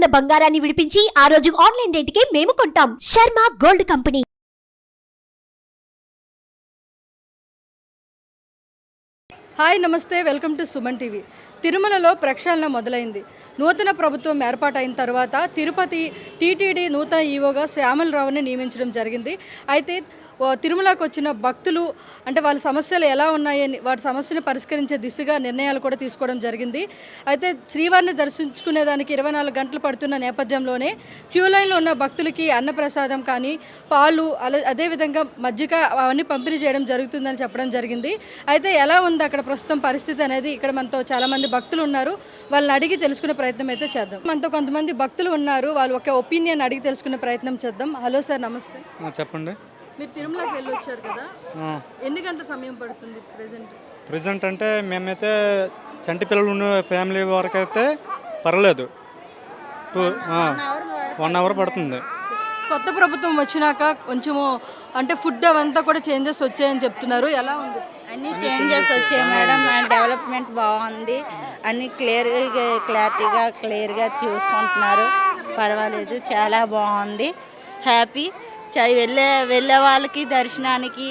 ఉన్న బంగారాన్ని విడిపించి ఆ రోజు ఆన్లైన్ రేటుకే మేము కొంటాం. Sharma gold company. హాయ్ నమస్తే, వెల్కమ్ టు సుమన్ టీవీ. తిరుమలలో ప్రక్షాళన మొదలైంది. నూతన ప్రభుత్వం ఏర్పాటైన తర్వాత తిరుపతి టీటీడీ నూతన ఈవోగా శ్యామలరావుని నియమించడం జరిగింది. అయితే తిరుమలకు వచ్చిన భక్తులు అంటే వాళ్ళ సమస్యలు ఎలా ఉన్నాయని వాటి సమస్యను పరిష్కరించే దిశగా నిర్ణయాలు కూడా తీసుకోవడం జరిగింది. అయితే శ్రీవారిని దర్శించుకునేదానికి 24 గంటలు పడుతున్న నేపథ్యంలోనే క్యూ లైన్లో ఉన్న భక్తులకి అన్నప్రసాదం కానీ పాలు అదేవిధంగా మజ్జిగ అవన్నీ పంపిణీ చేయడం జరుగుతుందని చెప్పడం జరిగింది. అయితే ఎలా ఉంది అక్కడ ప్రస్తుతం పరిస్థితి అనేది ఇక్కడ మనతో చాలామంది భక్తులు ఉన్నారు. వాళ్ళని అడిగి తెలుసుకునే ప్రయత్నం అయితే చేద్దాం. మనతో కొంతమంది భక్తులు ఉన్నారు, వాళ్ళు ఒక ఒపీనియన్ అడిగి తెలుసుకునే ప్రయత్నం చేద్దాం. హలో సార్, నమస్తే. చెప్పండి. మీరు తిరుమలకి వెళ్ళి వచ్చారు కదా, ఎన్ని గంటల సమయం పడుతుంది ప్రెజెంట్ అంటే మేమైతే చంటి పిల్లలు ఉన్న ఫ్యామిలీ వరకు అయితే పర్లేదు, 1 అవర్ పడుతుంది. కొత్త ప్రభుత్వం వచ్చినాక కొంచెము అంటే ఫుడ్ అవంతా కూడా చేంజెస్ వచ్చాయని చెప్తున్నారు, ఎలా ఉంది? అన్ని చేంజెస్ వచ్చాయి మేడం, డెవలప్మెంట్ బాగుంది, అన్ని క్లియర్గా చూసుకుంటున్నారు, పర్వాలేదు, చాలా బాగుంది, హ్యాపీ. వెళ్ళే వాళ్ళకి దర్శనానికి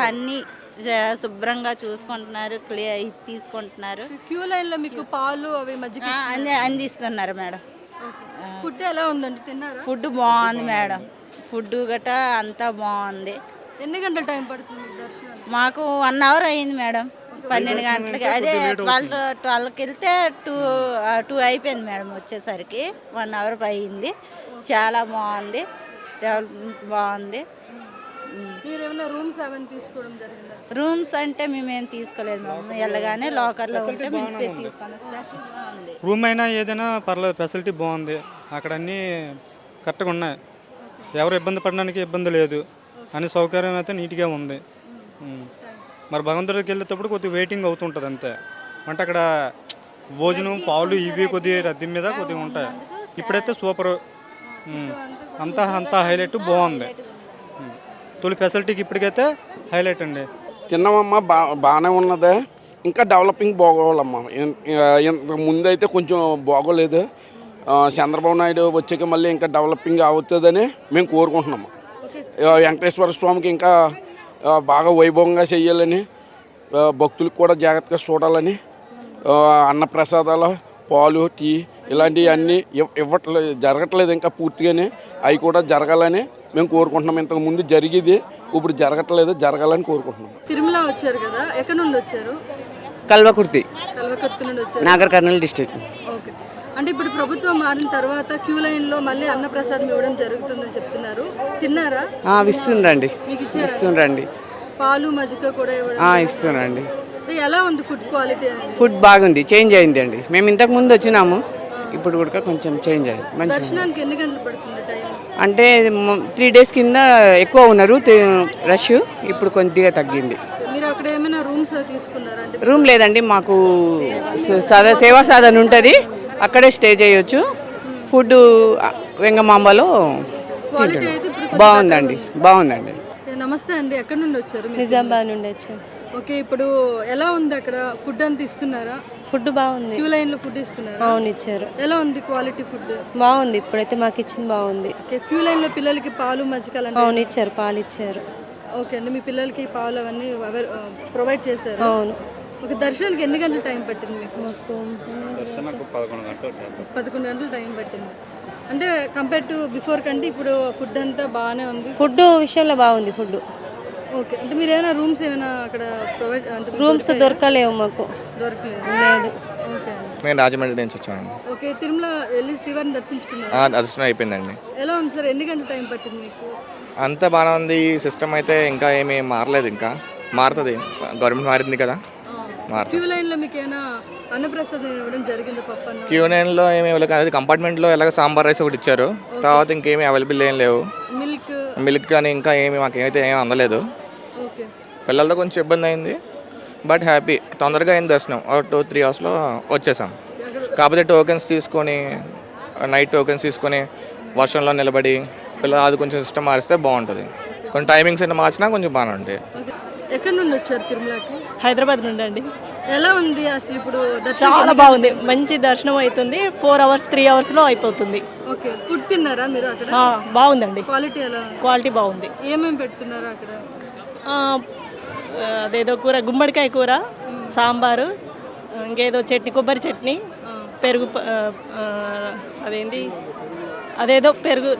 అన్నీ శుభ్రంగా చూసుకుంటున్నారు, తీసుకుంటున్నారు. క్యూ లైన్లో మీకు పాలు అవి మజ్జిగ అందిస్తున్నారు మేడం. ఫుడ్ ఎలా ఉందండి, తిన్నారా? ఫుడ్ బాగుంది మేడం, ఫుడ్ గట్రా అంతా బాగుంది. ఎన్ని గంటల టైం పడుతుంది దర్శనం? మాకు 1 అవర్ అయింది మేడం, 12 గంటలకి. అదే 12కి వెళ్తే 2 అయిపోయింది మేడం, వచ్చేసరికి 1 అవర్ అయింది. చాలా బాగుంది, డెవలప్మెంట్ బాగుంది. మీరు ఏమైనా రూమ్స్ అవన్నీ తీసుకోవడం జరిగిందా? రూమ్స్ అంటే మేమేం తీసుకోలేదు మేడం, వెళ్ళగానే లాకర్లో ఉంటే మేము తీసుకున్నాం. రూమ్ అయినా ఏదైనా పర్లేదు, ఫెసిలిటీ బాగుంది, అక్కడ అన్నీ కరెక్ట్గా ఉన్నాయి, ఎవరు ఇబ్బంది పడడానికి ఇబ్బంది లేదు, అన్ని సౌకర్యం అయితే నీట్గా ఉంది. మరి భగవంతుడికి వెళ్ళేటప్పుడు కొద్దిగా వెయిటింగ్ అవుతుంటుంది అంతే. అంటే అక్కడ భోజనం పాలు ఇవి కొద్దిగా రద్దీ మీద కొద్దిగా ఉంటాయి. ఇప్పుడైతే సూపరు, అంతా హైలైట్ బాగుంది. తొలి ఫెసిలిటీకి ఇప్పటికైతే హైలైట్ అండి. తిన్నామమ్మా, బాగానే ఉన్నదే, ఇంకా డెవలపింగ్ బాగోవాలమ్మా. ఇంత ముందు అయితే కొంచెం బాగోలేదు, చంద్రబాబు నాయుడు వచ్చాక మళ్ళీ ఇంకా డెవలపింగ్ అవుతుందని మేము కోరుకుంటున్నాము. వెంకటేశ్వర స్వామికి ఇంకా బాగా వైభవంగా చేయాలని, భక్తులకు కూడా జాగ్రత్తగా చూడాలని, అన్నప్రసాదాలు పాలు టీ ఇలాంటివి అన్నీ జరగట్లేదు ఇంకా పూర్తిగానే, అవి కూడా జరగాలని మేము కోరుకుంటున్నాం. ఇంతకు ముందు జరిగేది ఇప్పుడు జరగట్లేదు, జరగాలని కోరుకుంటున్నాం. తిరుమల వచ్చారు కదా, ఎక్కడి నుండి వచ్చారు? కల్వకుర్తి నుండి వచ్చారు, నాగర్ కర్నూలు డిస్ట్రిక్ట్. ఓకే. అంటే ఇప్పుడు ప్రభుత్వం మారిన తర్వాత క్యూ లైన్లో మళ్ళీ అన్నప్రసాదం ఇవ్వడం జరుగుతుందని చెప్తున్నారు, తిన్నారా? ఇస్తుండండి, మీకు ఇస్తుండండి. పాలు మజ్జిగ కూడా ఇవ్వడం ఇస్తుండండి. ఎలా ఉంది ఫుడ్ క్వాలిటీ? ఫుడ్ బాగుంది, చేంజ్ అయింది అండి. మేము ఇంతకు ముందు వచ్చినాము, ఇప్పుడు కూడా కొంచెం చేంజ్ అయింది. మంచి దర్శనానికి ఎన్ని గంటలు పడుతుంది టైం? అంటే 3 days కింద ఎక్కువ ఉన్నారు రష్, ఇప్పుడు కొద్దిగా తగ్గింది. మీరు అక్కడ ఏమైనా రూమ్స్ తీసుకున్నారా? అంటే రూమ్ లేదండి, మాకు సేవా సాధన ఉంటుంది, అక్కడే స్టే చేయొచ్చు. ఫుడ్ వెంగమాంబలో బాగుందండి. నమస్తే అండి, ఎక్కడి నుండి వచ్చారు? నిజామాబాద్ నుండి వచ్చారు. ఓకే. ఇప్పుడు ఎలా ఉంది అక్కడ ఫుడ్ అంతా ఇస్తున్నారా? ఫుడ్ బాగుంది, క్యూ లైన్ లో ఫుడ్ ఇస్తున్నారా? అవును, ఇచ్చారు. ఎలా ఉంది క్వాలిటీ ఫుడ్? బాగుంది, ఇప్పుడైతే మాకు ఇచ్చింది బాగుంది. క్యూ లైన్ లో పిల్లలకి పాలు మజ్జిగ అవును ఇచ్చారు, పాలు ఇచ్చారు. ఓకే అండి, మీ పిల్లలకి పాలు అవన్నీ ప్రొవైడ్ చేశారు? అవును. ఒక దర్శనానికి ఎన్ని గంటలు టైం పట్టింది మీకు? మాకు 11 గంటలు టైం పట్టింది. అంటే కంపేర్ టు బిఫోర్ కంటే ఇప్పుడు ఫుడ్ అంతా బాగానే ఉంది? ఫుడ్ విషయంలో బాగుంది ఫుడ్. ఓకే. అంటే మీరు ఏమైనా రూమ్స్ ఏమైనా అక్కడ ప్రొవైడ్ అంటే రూమ్స్ దొరకలేవు మాకు, దొరకలేదు? లేదు. ఓకే. మేము రాజమండ్రి నుంచి వచ్చామండి. ఓకే. తిరుమల వెళ్ళి శ్రీవారిని దర్శించుకున్నారు? దర్శనం అయిపోయిందండి. ఎలా ఉంది సార్, ఎన్ని గంటల టైం పట్టింది మీకు? అంతా బాగానే ఉంది, సిస్టమ్ అయితే ఇంకా ఏమీ మారలేదు, ఇంకా మారుతుంది, గవర్నమెంట్ మారింది కదా. క్యూ లైన్లో మీకు ఏమైనా అన్నప్రసాదం ఇవ్వడం జరిగింది? పప్పు క్యూ లైన్లో ఏమి ఇవ్వలేదు, అది కంపార్ట్మెంట్లో ఎలాగ సాంబార్ రైస్ ఒకటి ఇచ్చారు, తర్వాత ఇంకేమీ అవైలబుల్ ఏం లేవు. మిల్క్ కానీ ఇంకా ఏమి మాకేమైతే ఏమీ అందలేదు. పిల్లలతో కొంచెం ఇబ్బంది అయింది, బట్ హ్యాపీ, తొందరగా అయింది దర్శనం, 2-3 hours వచ్చేసాం. కాకపోతే టోకెన్స్ తీసుకొని, నైట్ టోకెన్స్ తీసుకొని వర్షంలో నిలబడి అది కొంచెం సిస్టమ్ మారిస్తే బాగుంటుంది. కొంచెం టైమింగ్స్ అయినా మార్చినా కొంచెం బాగానే ఉంటాయి. ఎక్కడి నుండి వచ్చారు తిరుమలకి? హైదరాబాద్ నుండి అండి. ఎలా ఉంది అసలు ఇప్పుడు దర్శనం? చాలా బాగుంది, మంచి దర్శనం అవుతుంది. 4 అవర్స్ 3 అవర్స్లో అయిపోతుంది. ఓకే, ఫుడ్ తిన్నారా మీరు అక్కడ? బాగుందండి, క్వాలిటీ ఎలా? క్వాలిటీ బాగుంది. ఏమేమి పెడుతున్నారు అక్కడ? అదేదో కూర, గుమ్మడికాయ కూర, సాంబారు, ఇంకేదో చట్నీ, కొబ్బరి చట్నీ, పెరుగు, అదేదో పెరుగు,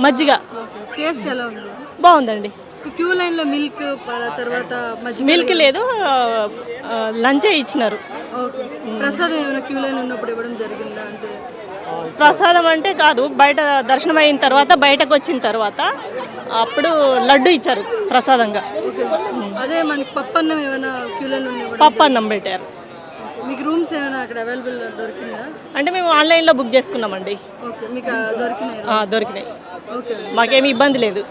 మజ్జిగ. టేస్ట్ ఎలా ఉంది? బాగుందండి. క్యూ లైన్లో మిల్క్, తర్వాత మిల్క్ లేదు, లంచే ఇచ్చినారు. ఓకే, ప్రసాదం ఏమైనా క్యూ లైన్ ఉన్నప్పుడు ఇవ్వడం జరిగిందా? అంటే ప్రసాదం అంటే కాదు, బయట దర్శనం అయిన తర్వాత బయటకు వచ్చిన తర్వాత అప్పుడు లడ్డు ఇచ్చారు ప్రసాదంగా. ఓకే, అదే మనకి పప్పన్నం ఏమైనా క్యూ లైన్ ఉన్న పప్పు అన్నం పెట్టారు. మీకు రూమ్స్ ఏమైనా అక్కడ అవైలబుల్ దొరికిందా? అంటే మేము ఆన్లైన్లో బుక్ చేసుకున్నామండి. ఓకే, మీకు దొరికినాయి? దొరికినాయి, ఓకే, మాకేమీ ఇబ్బంది లేదు.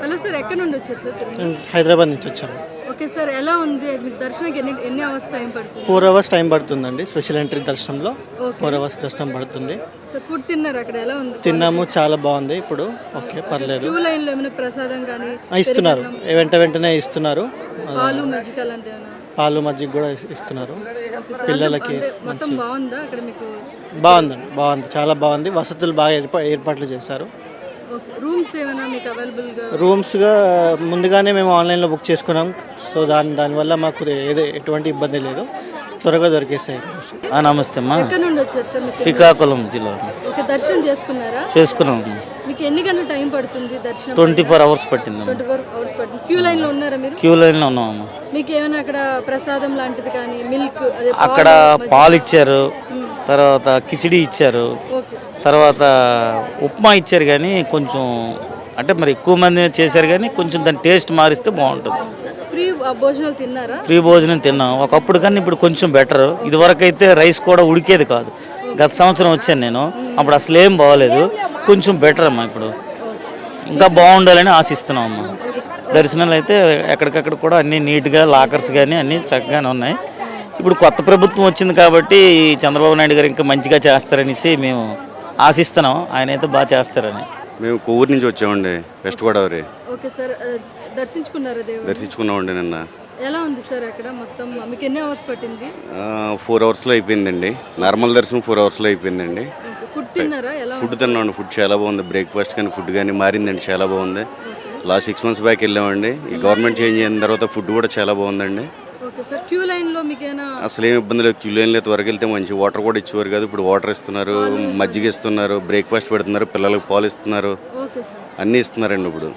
హలో సార్, ఎక్కడి నుండి వచ్చారు సార్? తిరుమల హైదరాబాద్ నుంచి వచ్చాము. ఓకే సార్, ఎలా ఉంది మీకు దర్శనానికి ఎన్ని అవర్స్ టైం పడుతుంది? 4 అవర్స్ టైం పడుతుందండి. స్పెషల్ ఎంట్రీ దర్శనంలో 4 అవర్స్ దర్శనం పడుతుంది. సార్, ఫుడ్ తిన్నారు అక్కడ, ఎలా ఉంది? తిన్నాము, చాలా బాగుంది. ఇప్పుడు ఓకే, పర్లేదు. క్యూ లైన్లో ఏమైనా ప్రసాదం కానీ ఇస్తున్నారు, వెంటనే ఇస్తున్నారు. పాలు మజ్జిగ అలాంటి పాలు మజ్జిగ కూడా ఇస్తున్నారు పిల్లలకి. మొత్తం బాగుందా అక్కడ మీకు? బాగుందండి, బాగుంది, చాలా బాగుంది. వసతులు బాగా ఏర్పాట్లు చేశారు. రూమ్స్ ఏమైనా మీకు అవైలబుల్గా? రూమ్స్గా ముందుగానే మేము ఆన్లైన్లో బుక్ చేసుకున్నాం. సో దానివల్ల మాకు ఎటువంటి ఇబ్బంది లేదు, త్వరగా దొరికేసాయి రూమ్స్. నమస్తే అమ్మా. ఎక్కడ నుండి వచ్చారు సార్? శ్రీకాకుళం జిల్లా. ఓకే, దర్శనం చేసుకున్నారా? చేసుకున్నాం. మీకు ఎన్ని గంటల టైం పడుతుంది దర్శనం? 24 అవర్స్ పట్టింది. 24 అవర్స్ పట్టింది. క్యూ లైన్లో ఉన్నారా మీరు? క్యూ లైన్లో ఉన్నామమ్మా. మీకు ఏమైనా అక్కడ ప్రసాదం లాంటిది కానీ, మిల్క్, అదే అక్కడ పాలు ఇచ్చారు, తర్వాత కిచిడి ఇచ్చారు, తర్వాత ఉప్మా ఇచ్చారు. కానీ కొంచెం అంటే మరి ఎక్కువ మంది చేశారు, కానీ కొంచెం దాని టేస్ట్ మారిస్తే బాగుంటుంది. ఫ్రీ భోజనాలు తిన్నారా? ఫ్రీ భోజనం తిన్నాం ఒకప్పుడు, కానీ ఇప్పుడు కొంచెం బెటర్. ఇదివరకు అయితే రైస్ కూడా ఉడికేది కాదు. గత సంవత్సరం వచ్చాను నేను, అప్పుడు అసలు ఏం బాగోలేదు. కొంచెం బెటర్ అమ్మా, ఇప్పుడు ఇంకా బాగుండాలని ఆశిస్తున్నాం అమ్మా. దర్శనాలు అయితే ఎక్కడికక్కడ కూడా అన్నీ నీట్గా, లాకర్స్ కానీ అన్నీ చక్కగానే ఉన్నాయి. ఇప్పుడు కొత్త ప్రభుత్వం వచ్చింది కాబట్టి చంద్రబాబు నాయుడు గారు ఇంకా మంచిగా చేస్తారనేసి మేము ఆశిస్తున్నాం. ఆయన అయితే బాగా చేస్తారని. మేము కొవ్వూరు నుంచి వచ్చామండి, వెస్ట్ గోదావరి. ఓకే సార్, దర్శించుకున్నారా దేవుడు? దర్శించుకున్నామండి నిన్న. ఎలా ఉంది సార్ అక్కడ మొత్తం? మీకు ఎన్ని అవర్స్ పట్టింది? 4 అవర్స్లో అయిపోయిందండి. నార్మల్ దర్శనం 4 అవర్స్లో అయిపోయిందండి. ఫుడ్ తిన్నారా? ఎలా? ఫుడ్ తిన్నామండి, ఫుడ్ చాలా బాగుంది. బ్రేక్ఫాస్ట్ కానీ ఫుడ్ కానీ మారిందండి, చాలా బాగుంది. లాస్ట్ 6 months బ్యాక్ వెళ్ళామండి. ఈ గవర్నమెంట్ చేంజ్ అయిన తర్వాత ఫుడ్ కూడా చాలా బాగుందండి. ఓకే సార్, క్యూ లైన్లో మీకేనా? అసలు ఏం ఇబ్బంది లేదు. క్యూ లైన్లో త్వరగా వెళ్తే మంచి వాటర్ కూడా ఇచ్చేవారు కాదు. ఇప్పుడు వాటర్ ఇస్తున్నారు, మజ్జిగ ఇస్తున్నారు, బ్రేక్ఫాస్ట్ పెడుతున్నారు, పిల్లలకు పాలు ఇస్తున్నారు, ఓకే సార్, అన్నీ ఇస్తున్నారండి. ఇప్పుడు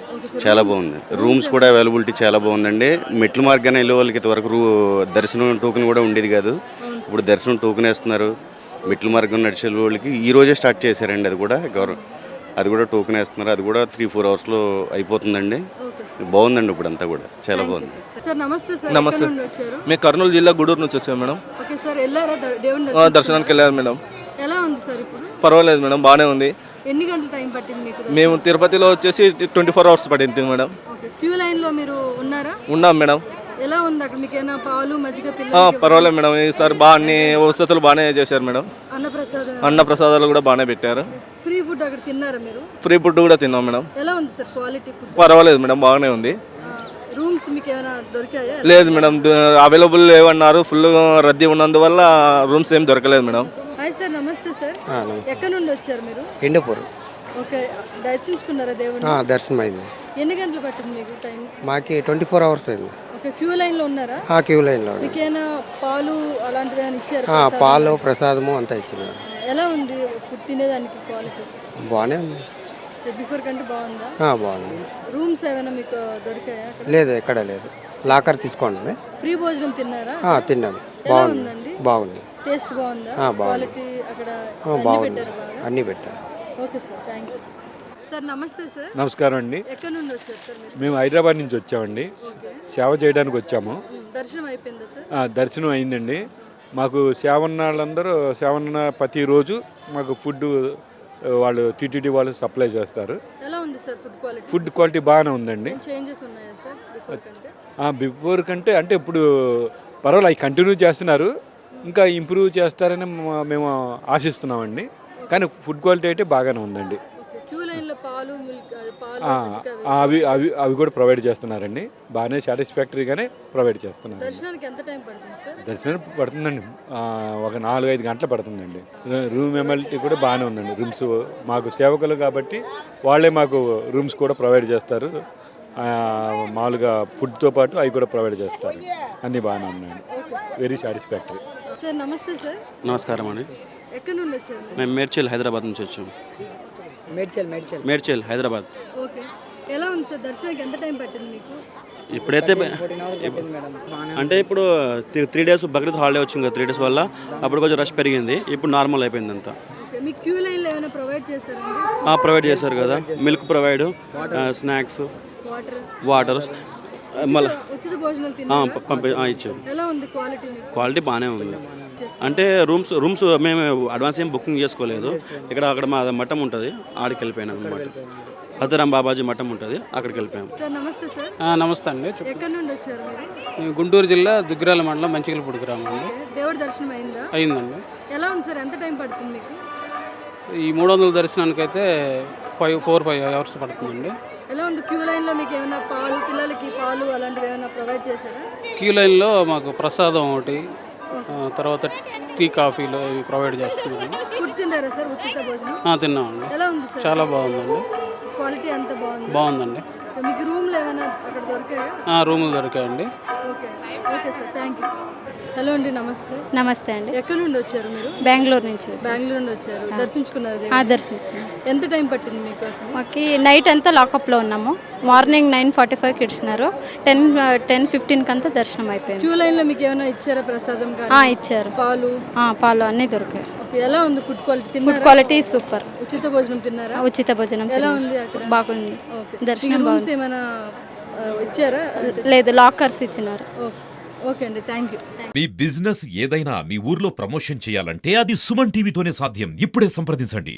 చాలా బాగుంది. రూమ్స్ కూడా అవైలబిలిటీ చాలా బాగుందండి. మెట్ల మార్గాన్ని వెళ్ళే వాళ్ళకి ఇంతవరకు దర్శనం టోకెన్ కూడా ఉండేది కాదు. ఇప్పుడు దర్శనం టోకెన్ వేస్తున్నారు. మెట్ల మార్గం నడిచే వాళ్ళకి ఈ రోజే స్టార్ట్ చేశారండి. అది కూడా టోకెన్ వేస్తున్నారు. అది కూడా 3-4 అవర్స్లో అయిపోతుందండి. బాగుందండి, ఇప్పుడు అంతా కూడా చాలా బాగుంది. సార్ నమస్తే సార్. నమస్తే. ఎక్కడి నుండి వచ్చారు? మేము కర్నూలు జిల్లా గూడూరు నుంచి వచ్చాము మేడం. ఓకే సార్, వెళ్ళారా దేవుని దర్శనానికి వెళ్ళారు మేడం. ఎలా ఉంది సార్ ఇప్పుడు? పర్వాలేదు మేడం, బాగానే ఉంది. ఎన్ని గంటల టైం పట్టింది మీకు? మేము తిరుపతిలో వచ్చేసి 24 అవర్స్ పట్టింది మేడం. ఓకే, క్యూ లైన్లో మీరు ఉన్నారా? ఉన్నాం మేడం. ఎలా ఉంది అక్కడ? మీకు ఏమైనా పాలు మజ్జిగ పిల్లలు? పర్వాలేదు మేడం, ఈసారి బాగా అన్ని వసతులు బాగానే చేశారు మేడం. అన్న ప్రసాదాలు కూడా బాగానే పెట్టారు. ఫ్రీ ఫుడ్ అక్కడ తిన్నారా మీరు? ఫ్రీ ఫుడ్ కూడా తిన్నాం మేడం. ఎలా ఉంది సార్ క్వాలిటీ ఫుడ్? పర్వాలేదు మేడం, బాగానే ఉంది. రూమ్స్ మీకు ఏమైనా దొరికాయా? లేదు మేడం, అవైలబుల్ లేవన్నారు. ఫుల్ రద్దీ ఉన్నందువల్ల రూమ్స్ ఏం దొరకలేదు మేడం. హాయ్ సార్, నమస్తే సార్. ఎక్కడ నుండి వచ్చారు మీరు? హిందూపూర్. ఓకే, దర్శించుకున్నారా దేవుని? దర్శనం అయింది. ఎన్ని గంటలు పట్టింది మీకు టైం? మాకి 24 అవర్స్ అయింది. ఓకే, క్యూ లైన్లో ఉన్నారా? క్యూ లైన్లో. మీకు ఏమైనా పాలు అలాంటివి ఏమైనా ఇచ్చారు? పాలు, ప్రసాదము అంతా ఇచ్చినారు. ఎలా ఉంది ఫుడ్ తినేదానికి క్వాలిటీ? బాగానే ఉంది. బిఫోర్ కంటే బాగుందా? బాగుంది. రూమ్స్ ఏమైనా మీకు దొరికాయా? లేదు, ఎక్కడ లేదు. లాకర్ తీసుకోండి. ఫ్రీ భోజనం తిన్నారా? తిన్నాము. బాగుందండి. బాగుంది. టేస్ట్ బాగుందా? క్వాలిటీ అక్కడ బాగుంది, అన్నీ పెట్టారు. Okay sir, thank you sir. నమస్తే సార్. నమస్కారం అండి. ఎక్కడ నుండి వచ్చారు సార్ మీరు? మేము హైదరాబాద్ నుంచి వచ్చామండి. సేవ చేయడానికి వచ్చాము. దర్శనం అయిపోయిందా సార్? దర్శనం అయిందండి. మాకు సేవన్న ప్రతిరోజు మాకు ఫుడ్ వాళ్ళు టీటీడీ వాళ్ళు సప్లై చేస్తారు. ఎలా ఉంది sir food quality? Food quality బాగానే ఉందండి. చేంజెస్ ఉన్నాయా సార్ బిఫోర్ కంటే? బిఫోర్ కంటే అంటే ఇప్పుడు పర్వాలేదు, అవి కంటిన్యూ చేస్తున్నారు. ఇంకా ఇంప్రూవ్ చేస్తారని మేము ఆశిస్తున్నామండి. కానీ ఫుడ్ క్వాలిటీ అయితే బాగానే ఉందండి. క్యూ లైన్లో పాలు పాలు మిల్క్ పాలు ఆ, మజ్జిగ అవి. అవి అవి అవి కూడా ప్రొవైడ్ చేస్తున్నారండి. బాగానే సాటిస్ఫాక్టరీగానే ప్రొవైడ్ చేస్తున్నారు. దర్శనానికి ఎంత టైం పడుతుంది సార్? దర్శనం పడుతుందండి, ఒక 4-5 గంటలు పడుతుందండి. రూమ్ ఎమ్మెల్టీ కూడా బాగానే ఉందండి. రూమ్స్ మాకు సేవకులు కాబట్టి వాళ్ళే మాకు రూమ్స్ కూడా ప్రొవైడ్ చేస్తారు. మామూలుగా ఫుడ్తో పాటు అవి కూడా ప్రొవైడ్ చేస్తారు. అన్నీ బాగానే ఉన్నాయండి. Very satisfactory. సార్ నమస్తే సార్. నమస్కారం అండి. ఎక్కడి నుండి వచ్చారు మీరు? మేము మేడ్చల్ హైదరాబాద్ నుంచి వచ్చాము. మేడ్చల్ హైదరాబాద్. ఓకే, ఎలా ఉంది సార్? దర్శనానికి ఎంత టైం పట్టింది మీకు? ఇప్పుడైతే అంటే ఇప్పుడు 3 days బక్రీద్ హాలిడే వచ్చింది కదా, 3 days వల్ల అప్పుడు కొంచెం రష్ పెరిగింది. ఇప్పుడు నార్మల్ అయిపోయింది అంతా. ఓకే, మీకు క్యూ లైన్లో ఏమైనా ప్రొవైడ్ చేశారండి? ప్రొవైడ్ చేశారు కదా, మిల్క్ ప్రొవైడ్, స్నాక్స్, వాటర్, మళ్ళీ ఉచిత భోజనాలు తిన్నారా? ఇచ్చారు. ఎలా ఉంది క్వాలిటీ మీకు? క్వాలిటీ బాగానే ఉంది. అంటే రూమ్స్ మేము అడ్వాన్స్ ఏం బుకింగ్ చేసుకోలేదు. అక్కడ మా మఠం ఉంటుంది, ఆడికి వెళ్ళిపోయినాం అనమాట. హతరాం బాబాజీ మఠం ఉంటుంది, అక్కడికి వెళ్ళిపోయాం. సార్ నమస్తే సార్. నమస్తే అండి. ఎక్కడి నుండి వచ్చారు మీరు? మేము గుంటూరు జిల్లా దుగ్గిరాల మండలం మంచికలపూడి గ్రామం అండి. దేవుడి దర్శనం అయిందా? అయిందండి. ఎలా ఉంది సార్? ఎంత టైం పడుతుంది మీకు? ఈ 300 దర్శనానికి అయితే 4-5 hours పడుతుందండి. ఎలా ఉంది క్యూ లైన్లో? మీకు ఏమైనా పాలు, పిల్లలకి పాలు అలాంటివి ఏమైనా ప్రొవైడ్ చేశారా? క్యూ లైన్లో మాకు ప్రసాదం ఒకటి, తర్వాత టీ, కాఫీలు ఇవి ప్రొవైడ్ చేస్తున్నారండి. ఫుడ్ తిన్నారా సార్? ఉచిత భోజనం తిన్నామండి. ఎలా ఉంది సార్? చాలా బాగుందండి. క్వాలిటీ అంత బాగుందండి. మీకు రూమ్లు ఏమైనా అక్కడ దొరికాయా? రూములు దొరికాయండి. Okay okay sir, thank you. Hello అండి, నమస్తే. నమస్తే అండి. ఎక్కడి నుండి వచ్చారు మీరు? బెంగళూరు నుంచి బెంగళూరు నుండి వచ్చారు. దర్శించుకున్నారు? దర్శించాము. ఎంత టైం పట్టింది మీకోసం? మాకు నైట్ అంతా లాకప్లో ఉన్నాము. మార్నింగ్ 9:45కి ఇచ్చినారు. 10:15కి అంతా దర్శనం అయిపోయింది. క్యూ లైన్లో మీకు ఏమైనా ఇచ్చారా ప్రసాదం? ఇచ్చారు. పాలు అన్నీ దొరికాయి. ఎలా ఉంది food quality? Food quality super. ఉచిత భోజనం తిన్నారా? ఉచిత భోజనం ఎలా ఉంది అక్కడ? బాగుంది. దర్శనం రూమ్స్ ఏమైనా ఇచ్చారా? లేదు, లాకర్స్ ఇచ్చినారు. ఓకే అండి, థ్యాంక్ యూ. మీ బిజినెస్ ఏదైనా మీ ఊర్లో ప్రమోషన్ చేయాలంటే అది సుమన్ టీవీతోనే సాధ్యం. ఇప్పుడే సంప్రదించండి.